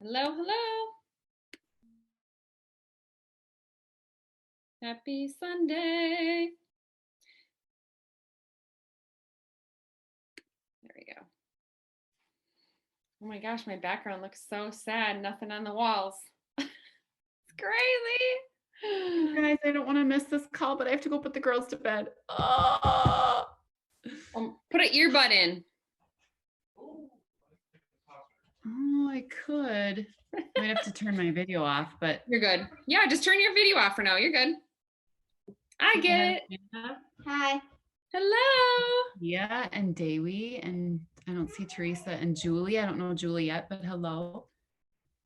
Hello, hello. Happy Sunday. There we go. Oh my gosh, my background looks so sad. Nothing on the walls. It's crazy. You guys, I don't want to miss this call, but I have to go put the girls to bed. Oh, Put an earbud in. oh, I could. I might have to turn my video off, but You're good. Yeah, just turn your video off for now. You're good. I get it. Hi. Hello. Yeah, and Davey, and I don't see Teresa and Julie. I don't know Julie yet, but hello.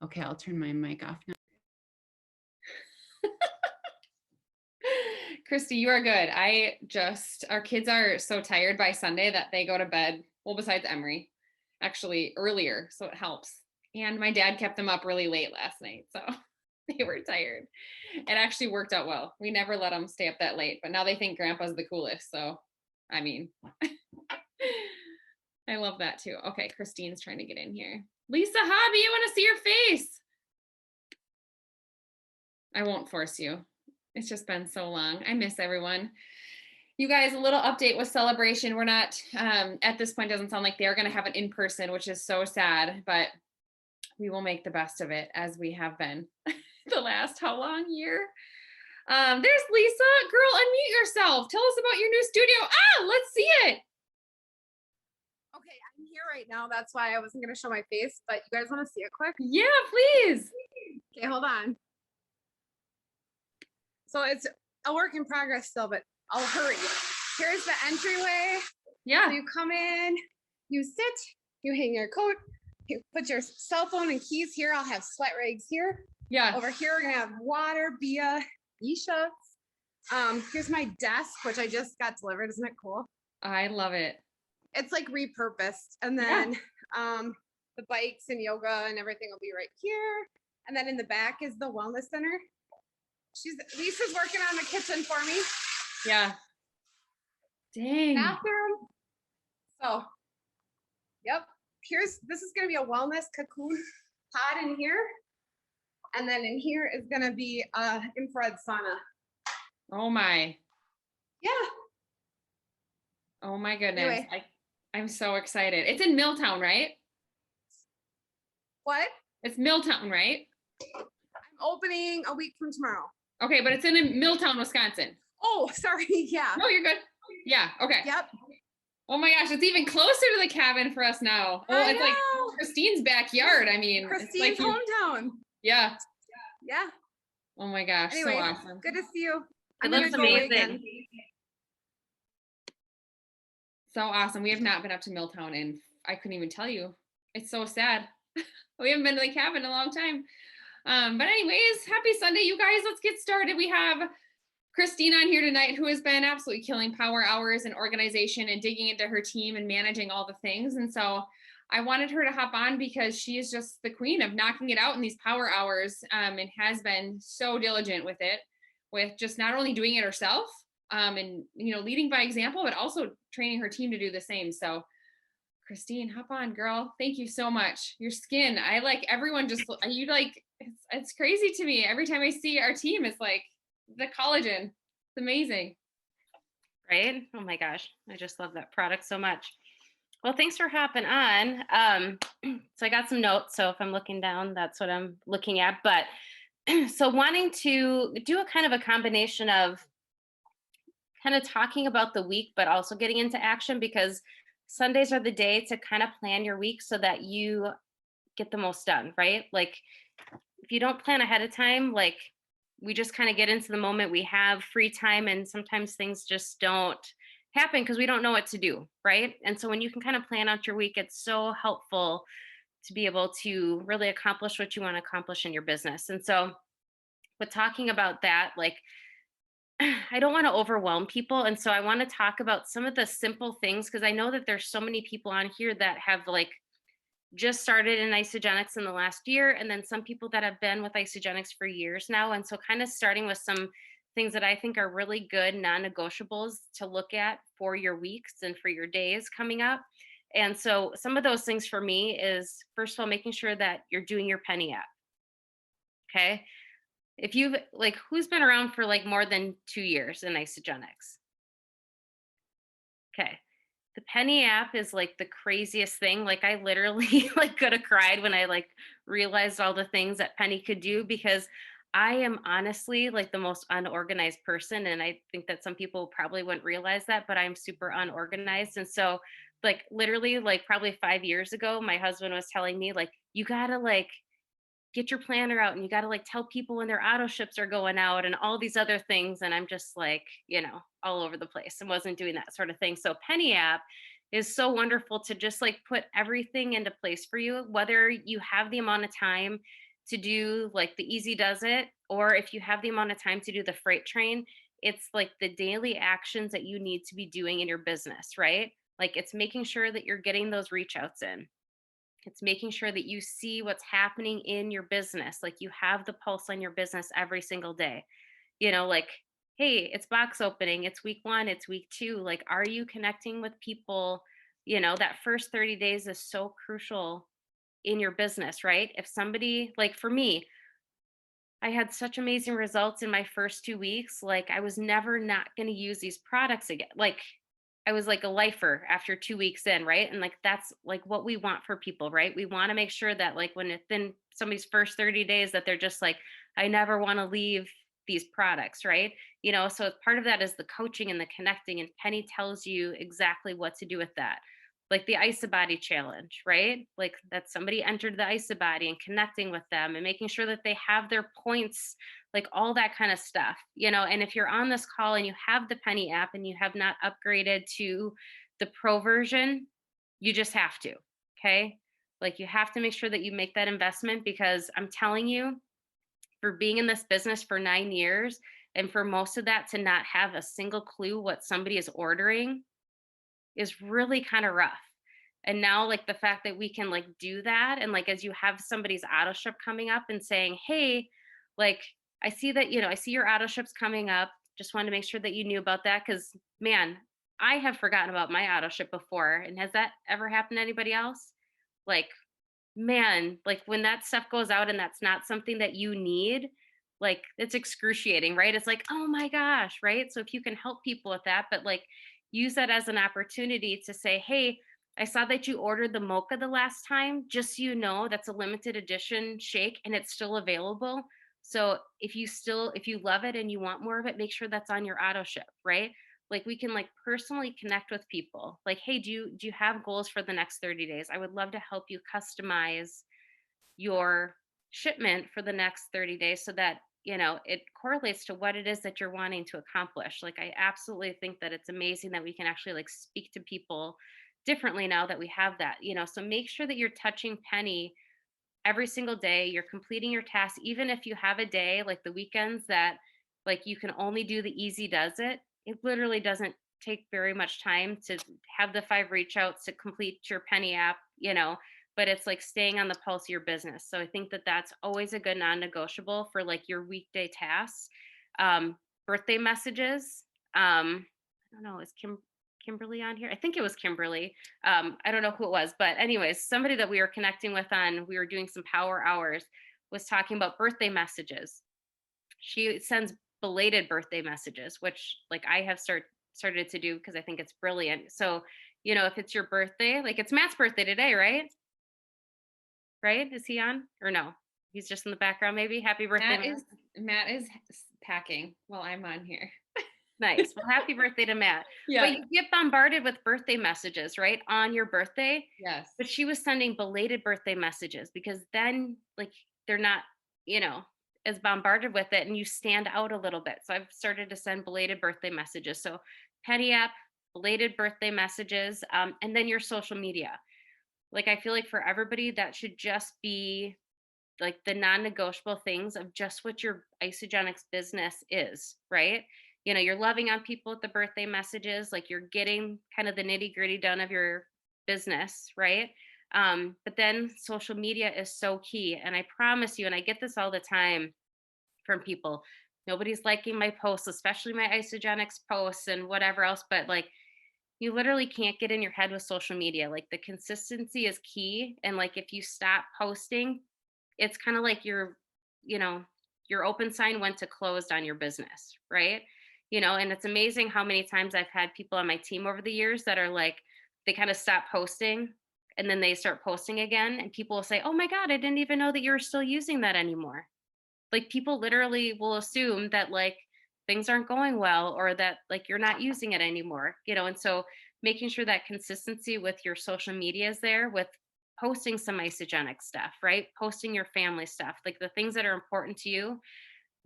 Okay, I'll turn my mic off now. Christy, you are good. Our kids are so tired by Sunday that they go to bed. Well, besides Emery, actually earlier, so it helps. And my dad kept them up really late last night, so they were tired. It actually worked out well. We never let them stay up that late, but now they think Grandpa's the coolest. So, I mean, I love that too. Okay, Kristine's trying to get in here. Lisa Hobby, I want to see your face. I won't force you. It's just been so long. I miss everyone. You guys, a little update with Celebration. We're not, at this point, doesn't sound like they're going to have it in person, which is so sad, but we will make the best of it as we have been the last, how long, year? There's Lisa. Girl, unmute yourself. Tell us about your new studio. Let's see it. Okay, I'm here right now. That's why I wasn't going to show my face, but you guys want to see it quick? Yeah, please. Okay, hold on. So it's a work in progress still, but I'll hurry. Here's the entryway. Yeah. So you come in, you sit, you hang your coat, you put your cell phone and keys here. I'll have sweat rags here. Yeah. Over here, we're going to have water, Bia, Isha. Here's my desk, which I just got delivered. Isn't it cool? I love it. It's like repurposed. And then the bikes and yoga and everything will be right here. And then in the back is the wellness center. Lisa's working on the kitchen for me. Yeah. Dang. Bathroom. So, yep. This is going to be a wellness cocoon pod in here. And then in here is going to be a infrared sauna. Oh my. Yeah. Oh my goodness. Anyway. I'm so excited. It's in Milltown, right? What? It's Milltown, right? I'm opening a week from tomorrow. Okay, but it's in Milltown, Wisconsin. Oh, sorry. Yeah. No, you're good. Yeah. Okay. Yep. Oh my gosh, it's even closer to the cabin for us now. Oh, it's like Kristine's backyard. I mean, Kristine's hometown. Yeah. Yeah. Oh my gosh, anyway, so awesome. Good to see you. It looks amazing. So awesome. We have not been up to Milltown, and I couldn't even tell you. It's so sad. We haven't been to the cabin in a long time. But anyways, happy Sunday, you guys. Let's get started. We have Kristine on here tonight, who has been absolutely killing power hours and organization and digging into her team and managing all the things. And so I wanted her to hop on because she is just the queen of knocking it out in these power hours, and has been so diligent with it, with just not only doing it herself, and leading by example, but also training her team to do the same. So Kristine, hop on, girl. Thank you so much. Your skin, I like everyone just, you like, it's crazy to me. Every time I see our team, it's like the collagen. It's amazing. Right? Oh my gosh. I just love that product so much. Well, thanks for hopping on. So I got some notes. So if I'm looking down, that's what I'm looking at. But so wanting to do a kind of a combination of kind of talking about the week, but also getting into action, because Sundays are the day to kind of plan your week so that you get the most done, right? Like if you don't plan ahead of time, like we just kind of get into the moment, we have free time, and sometimes things just don't happen because we don't know what to do, right? And so when you can kind of plan out your week, it's so helpful to be able to really accomplish what you want to accomplish in your business. And so with talking about that, like I don't want to overwhelm people. And so I want to talk about some of the simple things, because I know that there's so many people on here that have like just started in isogenics in the last year, and then some people that have been with isogenics for years now. And so kind of starting with some things that I think are really good non-negotiables to look at for your weeks and for your days coming up. And so some of those things for me is, first of all, making sure that you're doing your penny app. Okay. If you've like, who's been around for like more than 2 years in isogenics? Okay. The penny app is like the craziest thing. Like I literally like could have cried when I like realized all the things that Penny could do, because I am honestly like the most unorganized person. And I think that some people probably wouldn't realize that, but I'm super unorganized. And so like literally like probably 5 years ago, my husband was telling me like, you gotta like get your planner out and you got to like tell people when their auto ships are going out and all these other things. And I'm just like, all over the place and wasn't doing that sort of thing. So Penny app is so wonderful to just like put everything into place for you, whether you have the amount of time to do like the easy does it, or if you have the amount of time to do the freight train. It's like the daily actions that you need to be doing in your business, right? Like it's making sure that you're getting those reach outs in. It's making sure that you see what's happening in your business. Like you have the pulse on your business every single day. Like, hey, it's box opening, it's week 1, it's week 2. Like, are you connecting with people? That first 30 days is so crucial in your business, right? If somebody, like for me, I had such amazing results in my first 2 weeks. Like, I was never not going to use these products again. Like, I was like a lifer after 2 weeks in, right? And like that's like what we want for people, right? We want to make sure that like when it's been somebody's first 30 days that they're just like, I never want to leave these products, right? So part of that is the coaching and the connecting, and Penny tells you exactly what to do with that. Like the Isabody challenge, right? Like that somebody entered the Isabody and connecting with them and making sure that they have their points, like all that kind of stuff. And if you're on this call and you have the Penny app and you have not upgraded to the pro version, you just have to. Okay. Like you have to make sure that you make that investment, because I'm telling you, for being in this business for 9 years and for most of that to not have a single clue what somebody is ordering is really kind of rough. And now like the fact that we can like do that, and like as you have somebody's auto ship coming up and saying, hey, like I see that, I see your auto ships coming up. Just wanted to make sure that you knew about that, because man, I have forgotten about my auto ship before. And has that ever happened to anybody else? Like, man, like when that stuff goes out and that's not something that you need, like it's excruciating, right? It's like, oh my gosh, right? So if you can help people with that, but like use that as an opportunity to say, hey, I saw that you ordered the mocha the last time. Just so you know, that's a limited edition shake and it's still available. So if you love it and you want more of it, make sure that's on your auto ship, right? Like we can like personally connect with people. Like, hey, do you have goals for the next 30 days? I would love to help you customize your shipment for the next 30 days so that it correlates to what it is that you're wanting to accomplish. Like I absolutely think that it's amazing that we can actually like speak to people differently now that we have that. So make sure that you're touching Penny every single day. You're completing your tasks, even if you have a day like the weekends that like you can only do the easy does it. It literally doesn't take very much time to have the 5 reach outs to complete your Penny app, but it's like staying on the pulse of your business. So I think that that's always a good non-negotiable for like your weekday tasks. Birthday messages. I don't know, is Kimberly on here? I think it was Kimberly. I don't know who it was, but anyways, somebody that we were connecting with we were doing some power hours, was talking about birthday messages. She sends belated birthday messages, which like I have started to do because I think it's brilliant. So, if it's your birthday, like it's Matt's birthday today, right? Right? Is he on or no? He's just in the background, maybe. Happy birthday, Matt is packing while I'm on here. Nice. Well, happy birthday to Matt. Yeah. But you get bombarded with birthday messages, right? On your birthday. Yes. But she was sending belated birthday messages, because then like they're not, as bombarded with it and you stand out a little bit. So I've started to send belated birthday messages. So Penny app, belated birthday messages, and then your social media. Like I feel like for everybody that should just be like the non-negotiable things of just what your Isogenics business is, right? You're loving on people with the birthday messages, like you're getting kind of the nitty-gritty done of your business, right? But then social media is so key. And I promise you, and I get this all the time from people, nobody's liking my posts, especially my Isogenics posts and whatever else, but like you literally can't get in your head with social media. Like the consistency is key. And like if you stop posting, it's kind of like you know, your open sign went to closed on your business, right? And it's amazing how many times I've had people on my team over the years that are like, they kind of stop posting and then they start posting again. And people will say, oh my God, I didn't even know that you were still using that anymore. Like people literally will assume that like things aren't going well or that like you're not using it anymore, and so making sure that consistency with your social media is there with posting some isogenic stuff, right? Posting your family stuff, like the things that are important to you,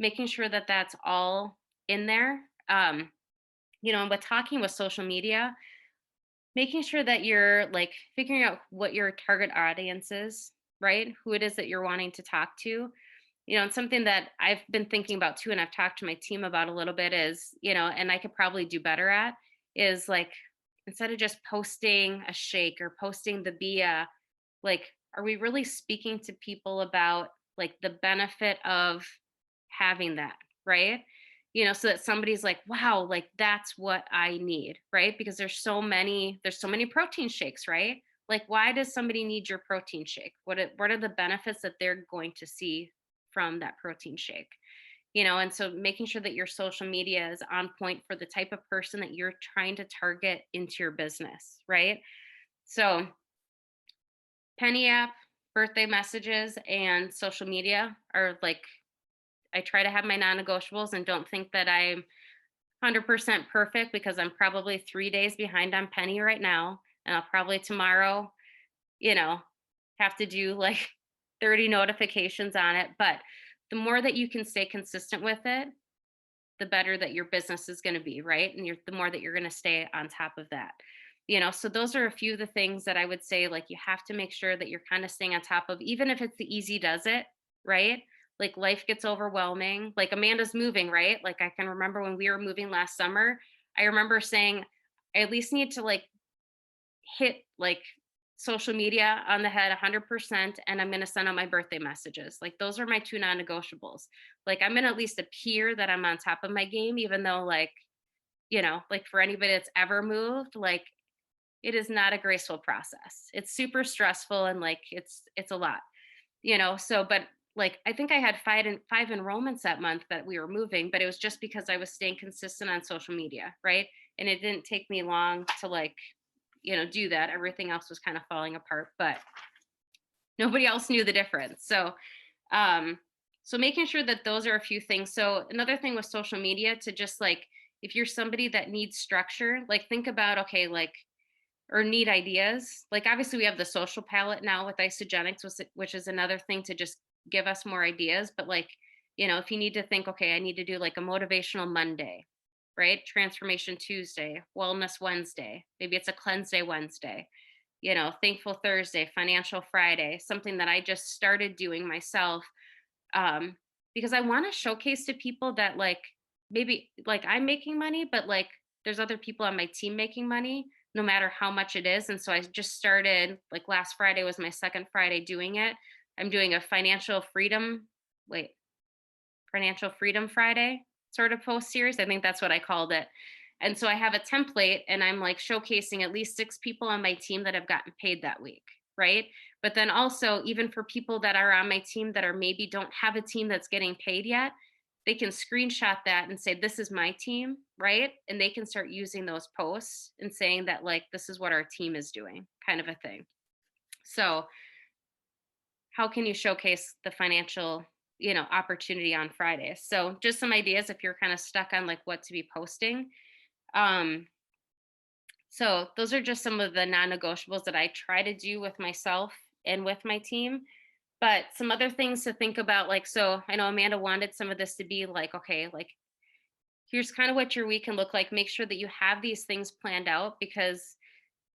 making sure that that's all in there. And with talking with social media, making sure that you're like figuring out what your target audience is, right? Who it is that you're wanting to talk to. And something that I've been thinking about too, and I've talked to my team about a little bit is, and I could probably do better at is like, instead of just posting a shake or posting the Bia, like, are we really speaking to people about like the benefit of having that, right? So that somebody's like, wow, like that's what I need, right? Because there's so many protein shakes, right? Like, why does somebody need your protein shake? What are the benefits that they're going to see from that protein shake? And so making sure that your social media is on point for the type of person that you're trying to target into your business, right? So Penny app, birthday messages, and social media are like, I try to have my non-negotiables and don't think that I'm 100% perfect because I'm probably 3 days behind on Penny right now. And I'll probably tomorrow, you know, have to do like 30 notifications on it. But the more that you can stay consistent with it, the better that your business is going to be, right? And the more that you're going to stay on top of that. So those are a few of the things that I would say, like, you have to make sure that you're kind of staying on top of, even if it's the easy does it, right? Like life gets overwhelming. Like Amanda's moving, right? Like I can remember when we were moving last summer, I remember saying, I at least need to like hit like social media on the head 100%, and I'm going to send out my birthday messages. Like those are my two non-negotiables. Like I'm going to at least appear that I'm on top of my game, even though like, like for anybody that's ever moved, like it is not a graceful process. It's super stressful and like it's a lot, so but like I think I had five enrollments that month that we were moving, but it was just because I was staying consistent on social media, right? And it didn't take me long to like, do that. Everything else was kind of falling apart, but nobody else knew the difference. So making sure that those are a few things. So another thing with social media, to just like, if you're somebody that needs structure, like think about, okay, like, or need ideas. Like obviously we have the social palette now with isogenics, which is another thing to just give us more ideas. But like, if you need to think, okay, I need to do like a motivational Monday, right? Transformation Tuesday, wellness Wednesday, maybe it's a cleanse day Wednesday, thankful Thursday, financial Friday, something that I just started doing myself. Because I want to showcase to people that like, maybe like I'm making money, but like there's other people on my team making money, no matter how much it is. And so I just started, like last Friday was my second Friday doing it. I'm doing a financial freedom Friday sort of post series. I think that's what I called it. And so I have a template and I'm like showcasing at least 6 people on my team that have gotten paid that week, right? But then also, even for people that are on my team that are maybe don't have a team that's getting paid yet, they can screenshot that and say, this is my team, right? And they can start using those posts and saying that like, this is what our team is doing, kind of a thing. So how can you showcase the financial, opportunity on Fridays? So just some ideas if you're kind of stuck on like what to be posting. So those are just some of the non-negotiables that I try to do with myself and with my team. But some other things to think about, like, so I know Amanda wanted some of this to be like, okay, like, here's kind of what your week can look like. Make sure that you have these things planned out, because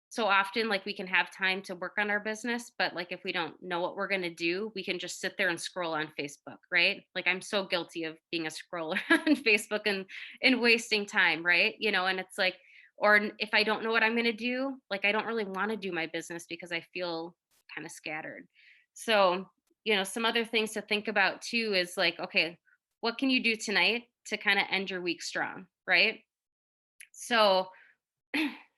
so often, like, we can have time to work on our business, but like, if we don't know what we're going to do, we can just sit there and scroll on Facebook, right? Like, I'm so guilty of being a scroller on Facebook and wasting time, right? And it's like, or if I don't know what I'm going to do, like, I don't really want to do my business because I feel kind of scattered. So, some other things to think about too is like, okay, what can you do tonight to kind of end your week strong, right? So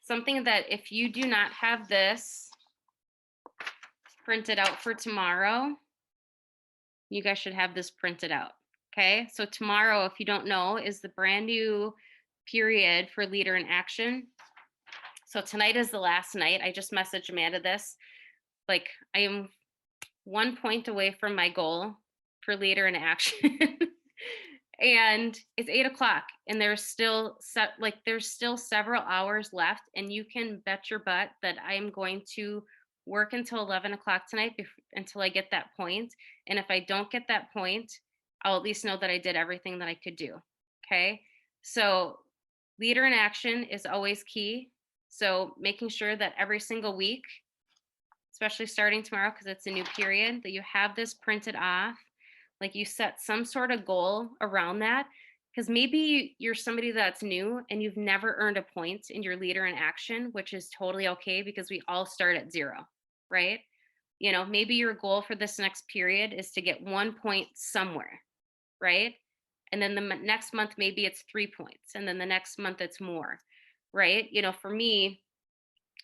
something that if you do not have this printed out for tomorrow, you guys should have this printed out. Okay. So tomorrow, if you don't know, is the brand new period for Leader in Action. So tonight is the last night. I just messaged Amanda this. Like, I am 1 point away from my goal for Leader in Action. And it's 8:00 and there's still several hours left, and you can bet your butt that I am going to work until 11:00 tonight until I get that point. And if I don't get that point, I'll at least know that I did everything that I could do. Okay. So Leader in Action is always key. So making sure that every single week, especially starting tomorrow, because it's a new period, that you have this printed off. Like, you set some sort of goal around that, because maybe you're somebody that's new and you've never earned a point in your Leader in Action, which is totally okay, because we all start at 0, right? You know, maybe your goal for this next period is to get 1 point somewhere, right? And then the next month, maybe it's 3 points. And then the next month it's more, right? You know, for me,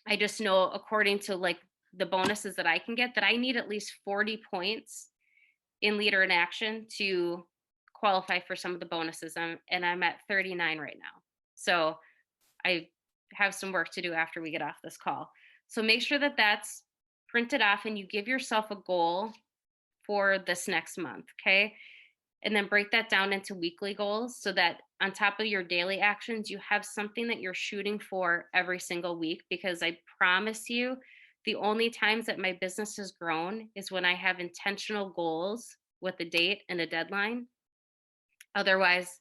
I just know, according to like the bonuses that I can get, that I need at least 40 points in Leader in Action to qualify for some of the bonuses. And I'm at 39 right now. So I have some work to do after we get off this call. So make sure that that's printed off and you give yourself a goal for this next month. Okay. And then break that down into weekly goals, so that on top of your daily actions, you have something that you're shooting for every single week. Because I promise you, the only times that my business has grown is when I have intentional goals with a date and a deadline. Otherwise,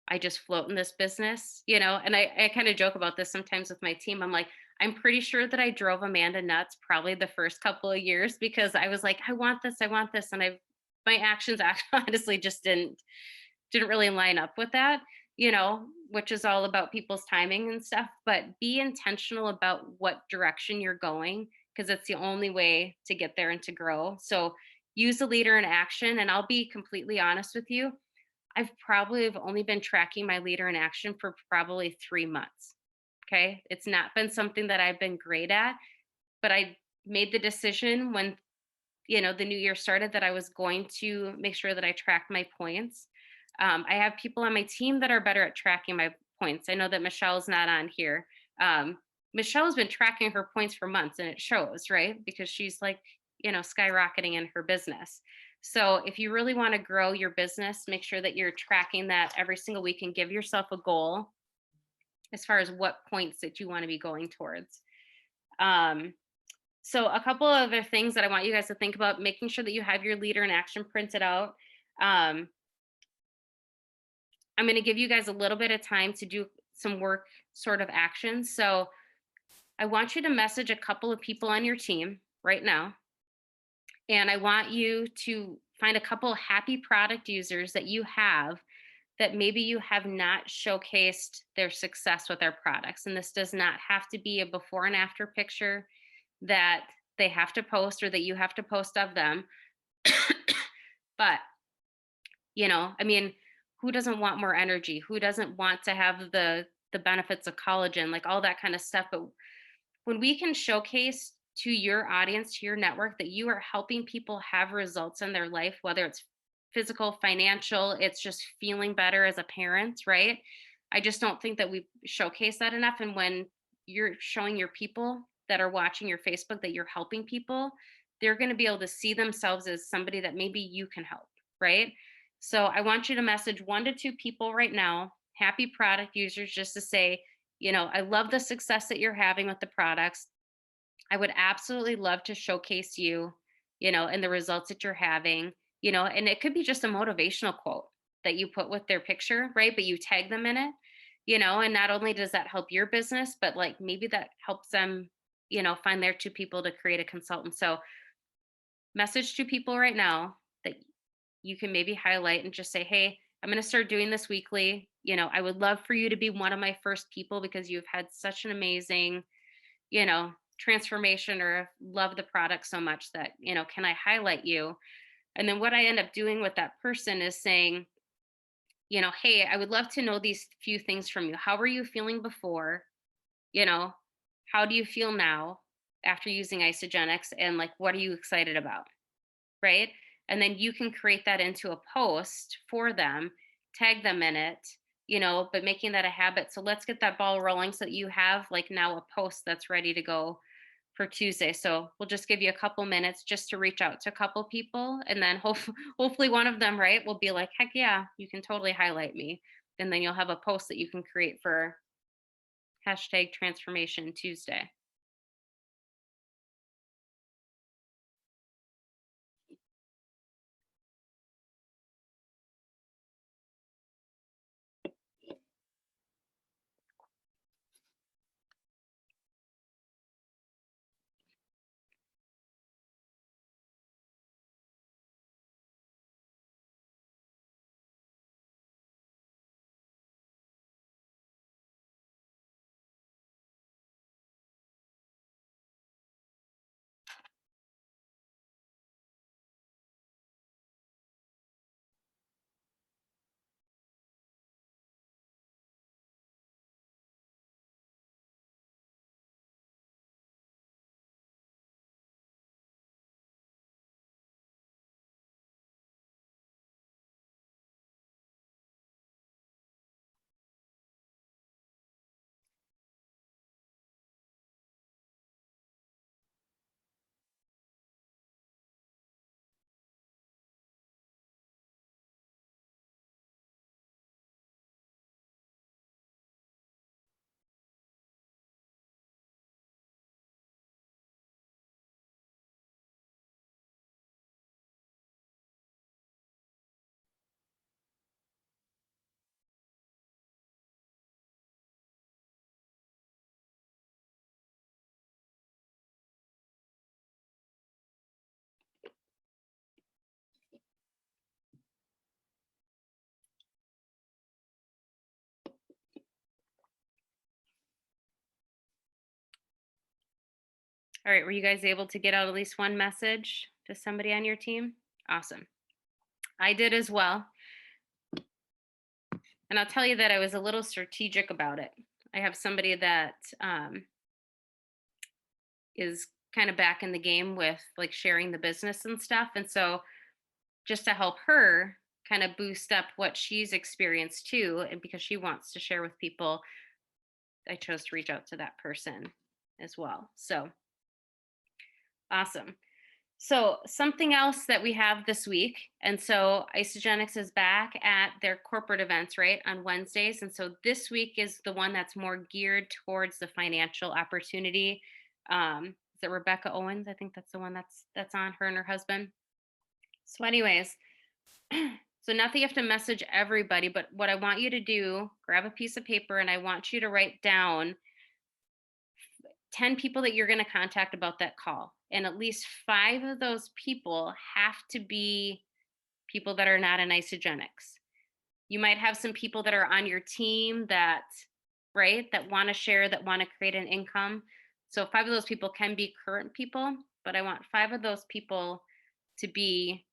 I just float in this business, you know. And I kind of joke about this sometimes with my team. I'm like, I'm pretty sure that I drove Amanda nuts probably the first couple of years, because I was like, I want this. And my actions honestly just didn't really line up with that, you know, which is all about people's timing and stuff. But be intentional about what direction you're going, because it's the only way to get there and to grow. So use the Leader in Action. And I'll be completely honest with you, I've only been tracking my Leader in Action for probably 3 months. Okay. It's not been something that I've been great at, but I made the decision when, you know, the new year started, that I was going to make sure that I tracked my points. I have people on my team that are better at tracking my points. I know that Michelle's not on here. Michelle's been tracking her points for months, and it shows, right? Because she's like, you know, skyrocketing in her business. So if you really want to grow your business, make sure that you're tracking that every single week and give yourself a goal as far as what points that you want to be going towards. So a couple of other things that I want you guys to think about: making sure that you have your Leader in Action printed out. I'm going to give you guys a little bit of time to do some work sort of actions. So I want you to message a couple of people on your team right now. And I want you to find a couple of happy product users that you have, that maybe you have not showcased their success with our products. And this does not have to be a before and after picture that they have to post or that you have to post of them. But, you know, I mean, who doesn't want more energy? Who doesn't want to have the benefits of collagen, like all that kind of stuff? But when we can showcase to your audience, to your network, that you are helping people have results in their life, whether it's physical, financial, it's just feeling better as a parent, right? I just don't think that we showcase that enough. And when you're showing your people that are watching your Facebook that you're helping people, they're going to be able to see themselves as somebody that maybe you can help, right? So I want you to message 1 to 2 people right now, happy product users, just to say, you know, I love the success that you're having with the products. I would absolutely love to showcase you, you know, and the results that you're having, you know. And it could be just a motivational quote that you put with their picture, right? But you tag them in it, you know. And not only does that help your business, but like maybe that helps them, you know, find their 2 people to create a consultant. So message 2 people right now that you can maybe highlight and just say, hey, I'm going to start doing this weekly. You know, I would love for you to be one of my first people, because you've had such an amazing, you know, transformation, or love the product so much that, you know, can I highlight you? And then what I end up doing with that person is saying, you know, hey, I would love to know these few things from you. How were you feeling before? You know, how do you feel now after using Isogenics, and like, what are you excited about? Right. And then you can create that into a post for them, tag them in it, but making that a habit. So let's get that ball rolling so that you have like now a post that's ready to go for Tuesday. So we'll just give you a couple minutes just to reach out to a couple people. And then hopefully one of them, right, will be like, heck yeah, you can totally highlight me. And then you'll have a post that you can create for hashtag Transformation Tuesday. All right, were you guys able to get out at least one message to somebody on your team? Awesome. I did as well. And I'll tell you that I was a little strategic about it. I have somebody that is kind of back in the game with like sharing the business and stuff. And so just to help her kind of boost up what she's experienced too, and because she wants to share with people, I chose to reach out to that person as well. So awesome. So something else that we have this week, and so Isogenics is back at their corporate events, right, on Wednesdays. And so this week is the one that's more geared towards the financial opportunity. Is it Rebecca Owens? I think that's the one that's on, her and her husband. So anyways, so nothing you have to message everybody, but what I want you to do, grab a piece of paper and I want you to write down 10 people that you're going to contact about that call. And at least 5 of those people have to be people that are not in Isogenics. You might have some people that are on your team that, right, that want to share, that want to create an income. So 5 of those people can be current people, but I want 5 of those people to be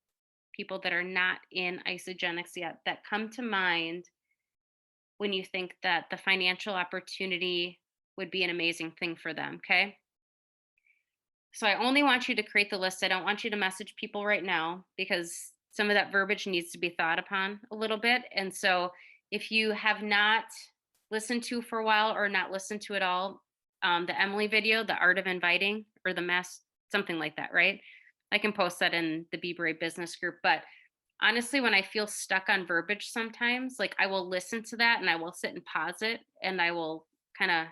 people that are not in Isogenics yet, that come to mind when you think that the financial opportunity would be an amazing thing for them, okay? So I only want you to create the list. I don't want you to message people right now because some of that verbiage needs to be thought upon a little bit. And so if you have not listened to for a while or not listened to it all, the Emily video, The Art of Inviting, or the Mass, something like that, right? I can post that in the Be Brave business group. But honestly, when I feel stuck on verbiage sometimes, like I will listen to that and I will sit and pause it and I will kind of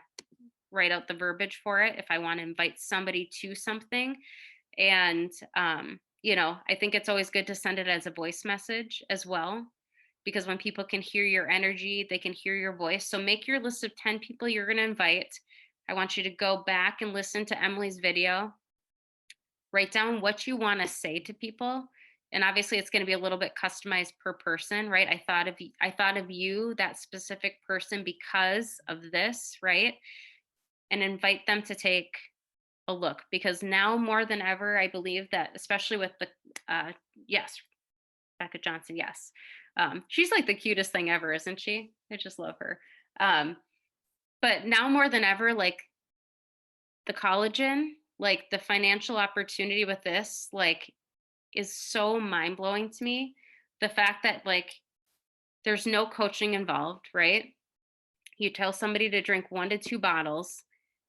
write out the verbiage for it if I want to invite somebody to something. And, I think it's always good to send it as a voice message as well, because when people can hear your energy, they can hear your voice. So make your list of 10 people you're going to invite. I want you to go back and listen to Emily's video, write down what you want to say to people. And obviously it's going to be a little bit customized per person, right? I thought of you, that specific person, because of this, right? And invite them to take a look, because now more than ever, I believe that, especially with the, yes, Becca Johnson, yes. She's like the cutest thing ever, isn't she? I just love her. But now more than ever, like the collagen, like the financial opportunity with this, like is so mind blowing to me. The fact that like there's no coaching involved, right? You tell somebody to drink 1 to 2 bottles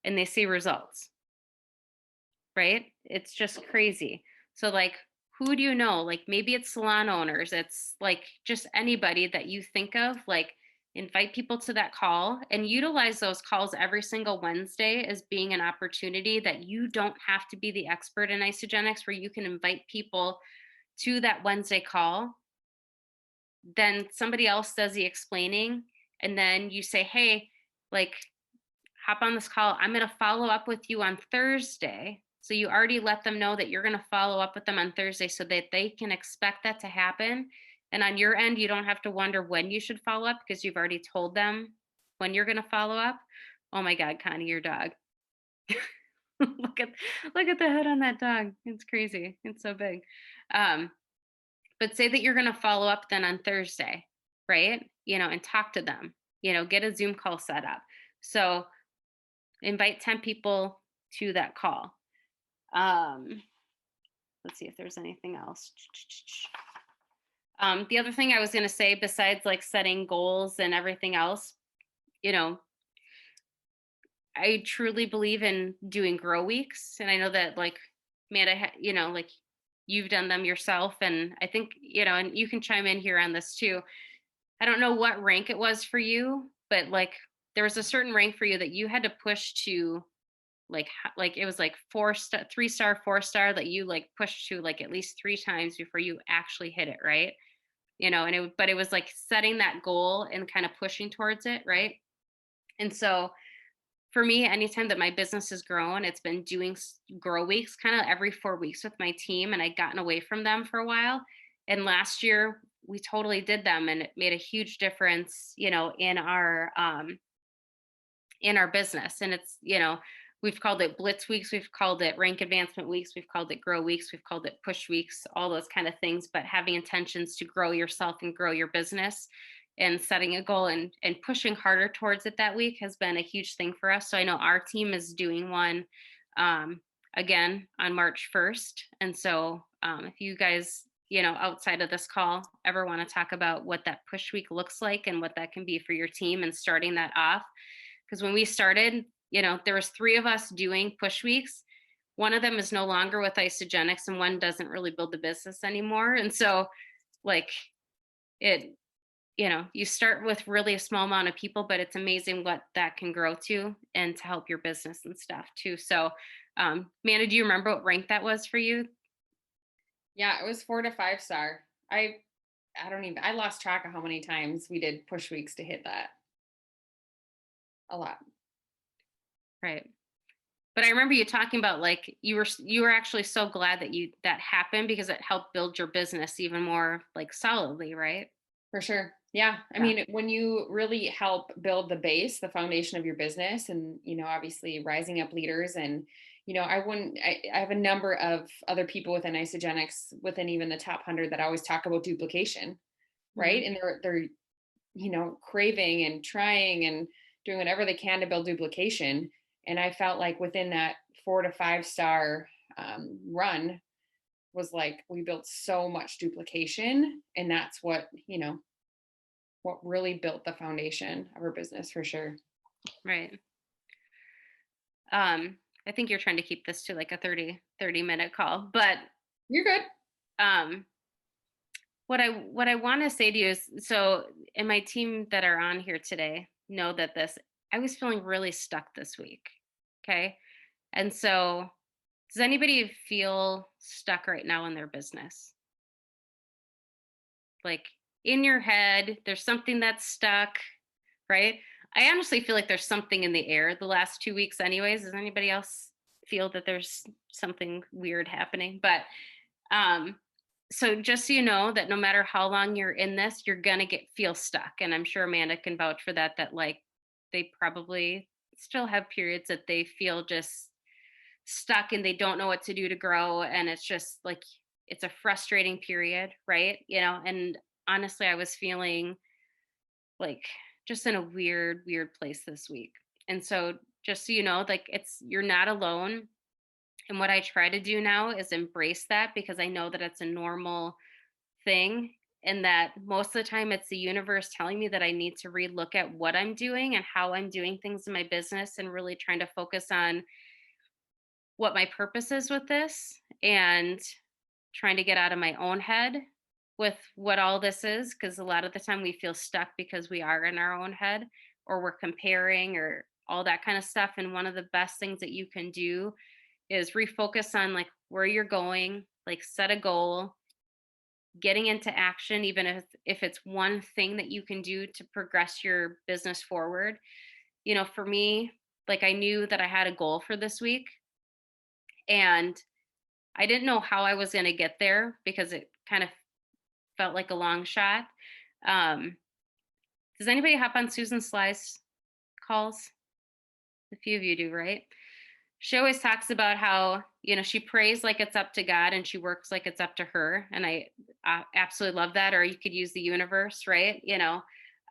and they see results, right? It's just crazy. So like who do you know? Like maybe it's salon owners, it's like just anybody that you think of, like invite people to that call and utilize those calls every single Wednesday as being an opportunity that you don't have to be the expert in isogenics, where you can invite people to that Wednesday call. Then somebody else does the explaining and then you say, hey, like hop on this call. I'm going to follow up with you on Thursday. So you already let them know that you're going to follow up with them on Thursday so that they can expect that to happen. And on your end, you don't have to wonder when you should follow up because you've already told them when you're going to follow up. Oh my God, Connie, your dog. look at the head on that dog. It's crazy. It's so big. But say that you're going to follow up then on Thursday, right? And talk to them, get a Zoom call set up. So invite 10 people to that call. Let's see if there's anything else. The other thing I was going to say, besides like setting goals and everything else, I truly believe in doing grow weeks. And I know that like, man, like you've done them yourself. And I think, and you can chime in here on this too. I don't know what rank it was for you, but like there was a certain rank for you that you had to push to like it was like 4-star, 3-star, 4-star that you like pushed to like at least 3 times before you actually hit it, right? But it was like setting that goal and kind of pushing towards it, right? And so for me, anytime that my business has grown, it's been doing grow weeks kind of every 4 weeks with my team, and I'd gotten away from them for a while. And last year we totally did them, and it made a huge difference, in our business. And it's, we've called it blitz weeks, we've called it rank advancement weeks, we've called it grow weeks, we've called it push weeks, all those kind of things. But having intentions to grow yourself and grow your business and setting a goal and pushing harder towards it that week has been a huge thing for us. So I know our team is doing one again on March 1st. And so if you guys, outside of this call ever want to talk about what that push week looks like and what that can be for your team and starting that off, because when we started, there was 3 of us doing push weeks. One of them is no longer with Isogenics and one doesn't really build the business anymore. And so like you start with really a small amount of people, but it's amazing what that can grow to and to help your business and stuff too. So Amanda, do you remember what rank that was for you? Yeah, it was 4 to 5-star. I lost track of how many times we did push weeks to hit that. A lot. Right. But I remember you talking about like you were actually so glad that happened because it helped build your business even more like solidly, right? For sure. Yeah. I mean, when you really help build the base, the foundation of your business, and, obviously rising up leaders, and, I have a number of other people within Isogenics, within even the top 100, that always talk about duplication, right? Mm-hmm. And they're, craving and trying and doing whatever they can to build duplication. And I felt like within that 4 to 5-star run was like, we built so much duplication, and that's what really built the foundation of our business for sure. Right. I think you're trying to keep this to like a 30 minute call, but you're good. What I want to say to you is, so, and my team that are on here today know that I was feeling really stuck this week. Okay. And so does anybody feel stuck right now in their business? Like in your head, there's something that's stuck, right? I honestly feel like there's something in the air the last 2 weeks anyways. Does anybody else feel that there's something weird happening? But so just so you know that no matter how long you're in this, you're going to feel stuck. And I'm sure Amanda can vouch for that like they probably still have periods that they feel just stuck and they don't know what to do to grow. And it's just like, it's a frustrating period, right? And honestly, I was feeling like just in a weird place this week. And so just so you know, like you're not alone. And what I try to do now is embrace that, because I know that it's a normal thing, and that most of the time it's the universe telling me that I need to relook at what I'm doing and how I'm doing things in my business, and really trying to focus on what my purpose is with this, and trying to get out of my own head with what all this is, because a lot of the time we feel stuck because we are in our own head, or we're comparing, or all that kind of stuff. And one of the best things that you can do is refocus on like where you're going, like set a goal, getting into action, even if it's one thing that you can do to progress your business forward. For me, like I knew that I had a goal for this week, and I didn't know how I was going to get there because it kind of felt like a long shot. Um, does anybody hop on Susan Sly's calls? A few of you do, right? She always talks about how, she prays like it's up to God, and she works like it's up to her. And I absolutely love that. Or you could use the universe, right?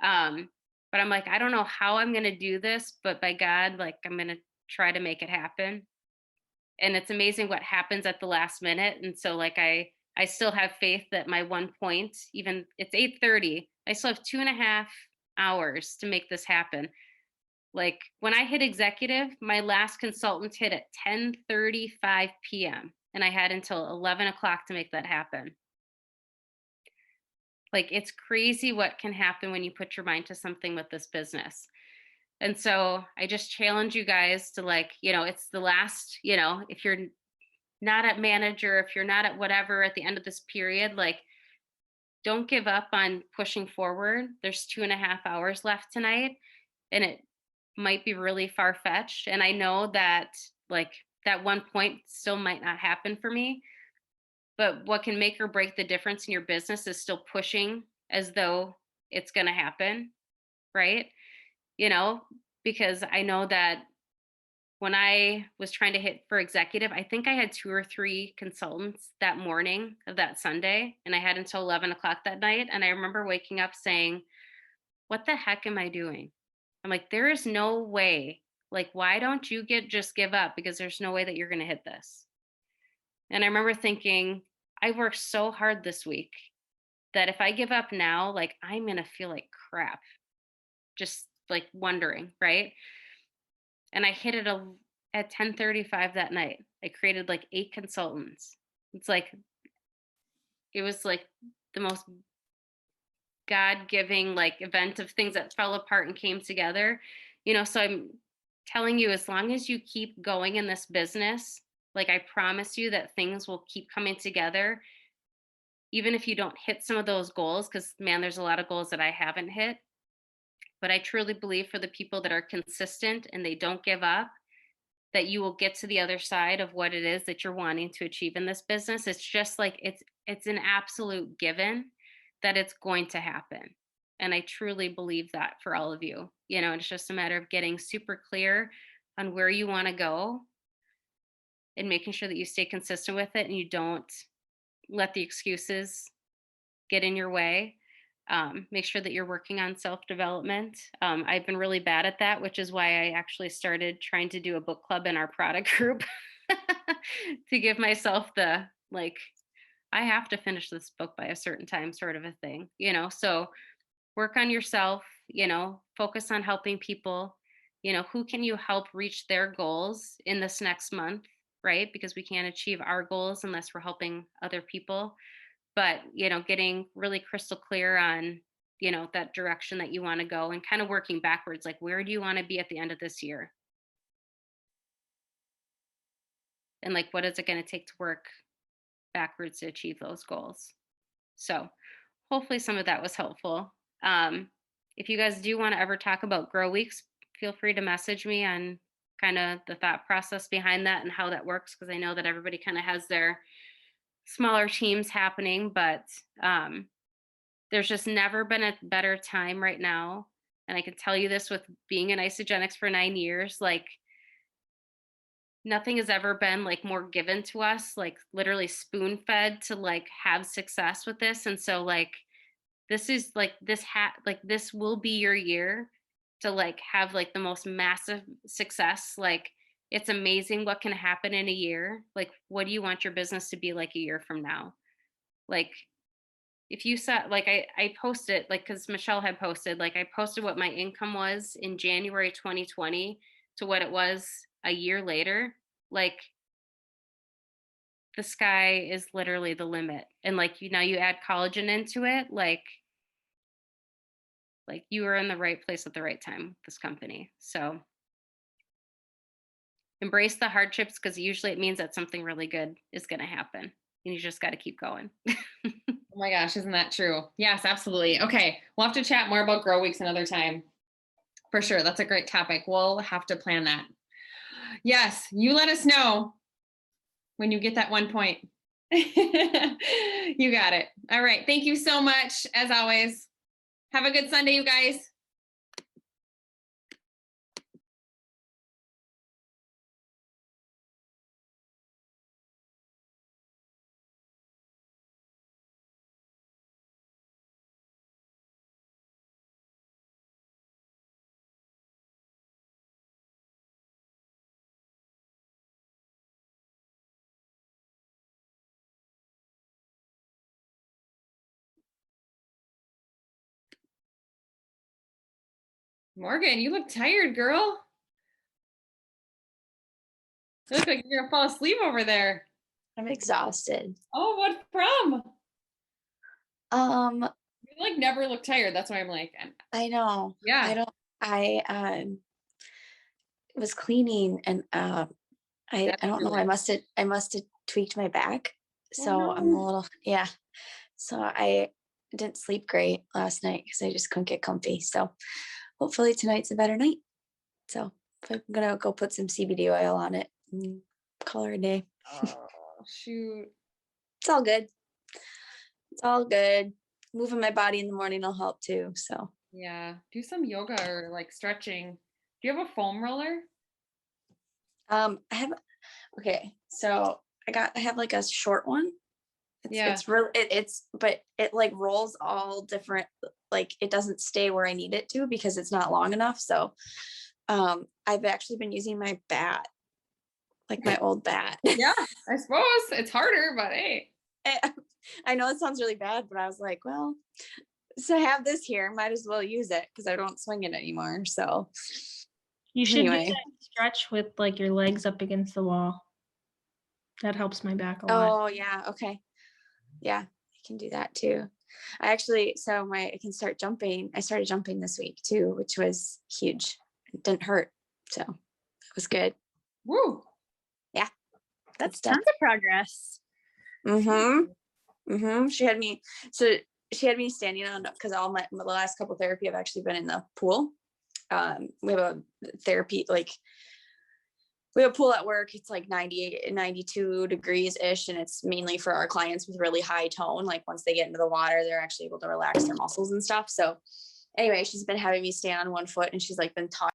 But I'm like, I don't know how I'm going to do this, but by God, like I'm going to try to make it happen. And it's amazing what happens at the last minute. And so like, I still have faith that my 1 point, even it's 8:30, I still have 2.5 hours to make this happen. Like when I hit executive, my last consultant hit at 10:35 p.m. and I had until 11 o'clock to make that happen. Like it's crazy what can happen when you put your mind to something with this business. And so I just challenge you guys to like, it's the last, if you're not at manager, if you're not at whatever at the end of this period, like don't give up on pushing forward. There's 2.5 hours left tonight, and it might be really far-fetched. And I know that like that 1 point still might not happen for me, but what can make or break the difference in your business is still pushing as though it's going to happen, right? Because I know that when I was trying to hit for executive, I think I had 2 or 3 consultants that morning of that Sunday, and I had until 11 o'clock that night. And I remember waking up saying, what the heck am I doing? I'm like, there is no way. Like, why don't you just give up? Because there's no way that you're going to hit this. And I remember thinking, I worked so hard this week that if I give up now, like I'm going to feel like crap. Just like wondering, right? And I hit it at 10:35 that night. I created like 8 consultants. It was like the most God-giving like event of things that fell apart and came together. So I'm telling you, as long as you keep going in this business, like I promise you that things will keep coming together, even if you don't hit some of those goals, because man, there's a lot of goals that I haven't hit. But I truly believe for the people that are consistent and they don't give up, that you will get to the other side of what it is that you're wanting to achieve in this business. It's just like it's an absolute given that it's going to happen. And I truly believe that for all of you. It's just a matter of getting super clear on where you want to go and making sure that you stay consistent with it and you don't let the excuses get in your way. Make sure that you're working on self-development. I've been really bad at that, which is why I actually started trying to do a book club in our product group to give myself the, like, I have to finish this book by a certain time sort of a thing, so work on yourself, focus on helping people, who can you help reach their goals in this next month, right? Because we can't achieve our goals unless we're helping other people. But, getting really crystal clear on, that direction that you want to go and kind of working backwards, like where do you want to be at the end of this year? And like, what is it going to take to work backwards to achieve those goals? So hopefully some of that was helpful. If you guys do want to ever talk about Grow Weeks, feel free to message me on kind of the thought process behind that and how that works, because I know that everybody kind of has their smaller teams happening, but there's just never been a better time right now. And I can tell you this with being in Isogenics for 9 years, like nothing has ever been like more given to us, like literally spoon fed to like have success with this. And so like, this is like this will be your year. to like have like the most massive success. Like it's amazing what can happen in a year. Like what do you want your business to be like a year from now? Like if you saw, like I posted, like, because Michelle had posted, like I posted what my income was in January 2020 to what it was a year later. Like the sky is literally the limit. And like you now you add collagen into it, like you were in the right place at the right time with this company. So embrace the hardships, because usually it means that something really good is going to happen, and you just got to keep going. Oh my gosh, isn't that true? Yes, absolutely. Okay, we'll have to chat more about Grow Weeks another time. For sure, that's a great topic. We'll have to plan that. Yes, you let us know when you get that 1 point. You got it. All right, thank you so much, as always. Have a good Sunday, you guys. Morgan, you look tired, girl. You look like you're gonna fall asleep over there. I'm exhausted. Oh, what from? Um, You like never look tired. That's why I'm like, I know. yeah. I was cleaning and I don't know. I must have tweaked my back. So I'm a little, yeah. So I didn't sleep great last night because I just couldn't get comfy. So hopefully tonight's a better night. So I'm gonna go put some CBD oil on it and call her a day. Oh, shoot. It's all good. It's all good. Moving my body in the morning will help too. So Yeah, do some yoga or like stretching. Do you have a foam roller? I have, okay, so I have like a short one. It's real, but it like rolls all different, like it doesn't stay where I need it to because it's not long enough. So I've actually been using my bat, like my old bat. Yeah, I suppose it's harder, but hey. I know it sounds really bad, but I was like, well, so I have this here, might as well use it because I don't swing it anymore. So you should anyway. do that stretch with like your legs up against the wall. That helps my back a lot. Oh yeah, okay. Yeah, I can do that too. I can start jumping. I started jumping this week too, which was huge. It didn't hurt. So it was good. Woo. Yeah. That's tons of progress. She had me standing on, because all my last couple therapy I've actually been in the pool. We have a therapy, like we have a pool at work. It's like 98, 92 degrees ish. And it's mainly for our clients with really high tone. Like once they get into the water, they're actually able to relax their muscles and stuff. So anyway, she's been having me stand on one foot and she's like been taught